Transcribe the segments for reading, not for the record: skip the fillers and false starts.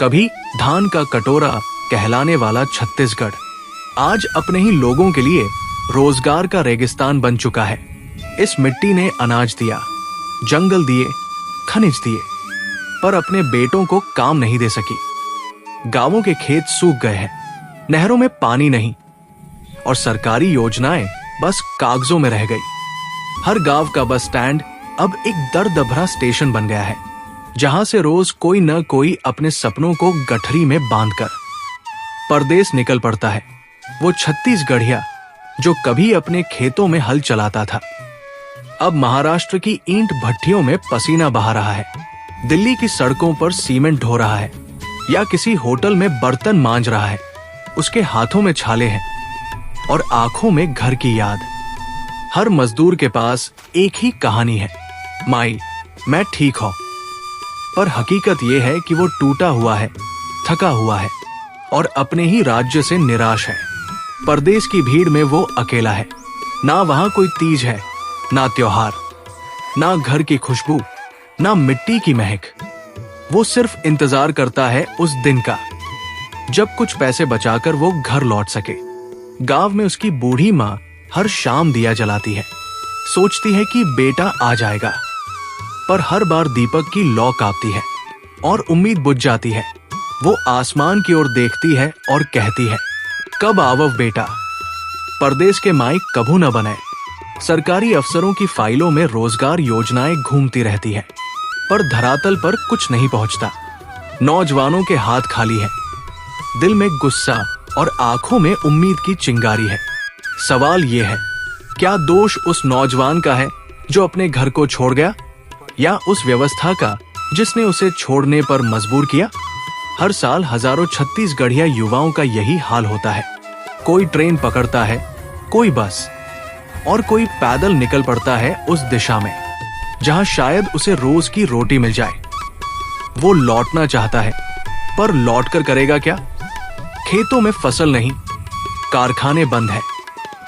कभी धान का कटोरा कहलाने वाला छत्तीसगढ़ आज अपने ही लोगों के लिए रोजगार का रेगिस्तान बन चुका है। इस मिट्टी ने अनाज दिया, जंगल दिए, खनिज दिए, पर अपने बेटों को काम नहीं दे सकी। गांवों के खेत सूख गए हैं, नहरों में पानी नहीं, और सरकारी योजनाएं बस कागजों में रह गई। हर गांव का बस स्टैंड अब एक दर्द भरा स्टेशन बन गया है, जहां से रोज कोई न कोई अपने सपनों को गठरी में बांधकर परदेस निकल पड़ता है। वो छत्तीसगढ़िया जो कभी अपने खेतों में हल चलाता था, अब महाराष्ट्र की ईंट भट्टियों में पसीना बहा रहा है, दिल्ली की सड़कों पर सीमेंट ढो रहा है, या किसी होटल में बर्तन मांज रहा है। उसके हाथों में छाले हैं और आंखों में घर की याद। हर मजदूर के पास एक ही कहानी है, माई मैं ठीक हूं। पर हकीकत यह है कि वो टूटा हुआ है, थका हुआ है और अपने ही राज्य से निराश है। परदेश की भीड़ में वो अकेला है। ना वहां कोई तीज है, ना त्योहार, ना घर की खुशबू, ना मिट्टी की महक। वो सिर्फ इंतजार करता है उस दिन का जब कुछ पैसे बचाकर वो घर लौट सके। गांव में उसकी बूढ़ी माँ हर शाम दिया जलाती है, सोचती है कि बेटा आ जाएगा, पर हर बार दीपक की लौ कांपती है और उम्मीद बुझ जाती है। वो आसमान की ओर देखती है और कहती है, कब आवव बेटा। परदेश के माई कभू न बने। सरकारी अफसरों की फाइलों में रोजगार योजनाएं घूमती रहती है, पर धरातल पर कुछ नहीं पहुंचता। नौजवानों के हाथ खाली है, दिल में गुस्सा और आंखों में उम्मीद की चिंगारी है। सवाल ये है, क्या दोष उस नौजवान का है जो अपने घर को छोड़ गया, या उस व्यवस्था का जिसने उसे छोड़ने पर मजबूर किया? हर साल हजारों छत्तीसगढ़िया युवाओं का यही हाल होता है। कोई ट्रेन पकड़ता है, कोई बस, और कोई पैदल निकल पड़ता है उस दिशा में जहां शायद उसे रोज की रोटी मिल जाए। वो लौटना चाहता है, पर लौटकर करेगा क्या? खेतों में फसल नहीं, कारखाने बंद है,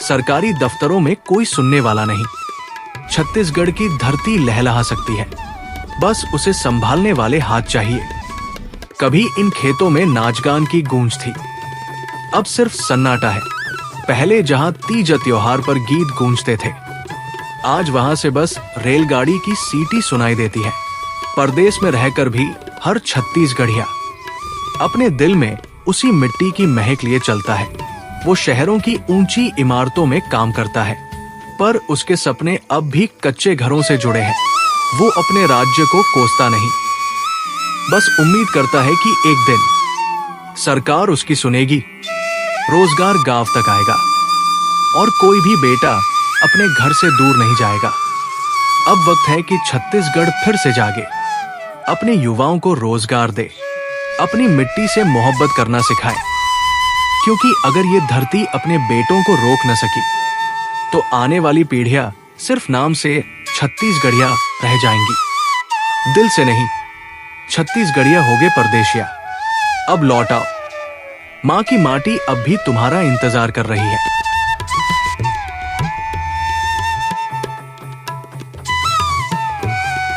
सरकारी दफ्तरों में कोई सुनने वाला नहीं। छत्तीसगढ़ की धरती लहलहा सकती है, बस उसे संभालने वाले हाथ चाहिए। कभी इन खेतों में नाचगान की गूंज थी, अब सिर्फ सन्नाटा है। पहले जहां तीज त्योहार पर गीत गूंजते थे, आज वहां से बस रेलगाड़ी की सीटी सुनाई देती है। परदेश में रहकर भी हर छत्तीसगढ़िया अपने दिल में उसी मिट्टी की महक लिए चलता है। वो शहरों की ऊंची इमारतों में काम करता है, पर उसके सपने अब भी कच्चे घरों से जुड़े हैं। वो अपने राज्य को कोसता नहीं, बस उम्मीद करता है कि एक दिन सरकार उसकी सुनेगी, रोजगार गांव तक आएगा और कोई भी बेटा अपने घर से दूर नहीं जाएगा। अब वक्त है कि छत्तीसगढ़ फिर से जागे, अपने युवाओं को रोजगार दे, अपनी मिट्टी से मोहब्बत करना सिखाए। क्योंकि अगर ये धरती अपने बेटों को रोक न सकी, तो आने वाली पीढ़ियां सिर्फ नाम से छत्तीसगढ़िया रह जाएंगी, दिल से नहीं। छत्तीसगढ़िया होगे परदेशिया। अब लौट आओ, माँ की माटी अब भी तुम्हारा इंतजार कर रही है।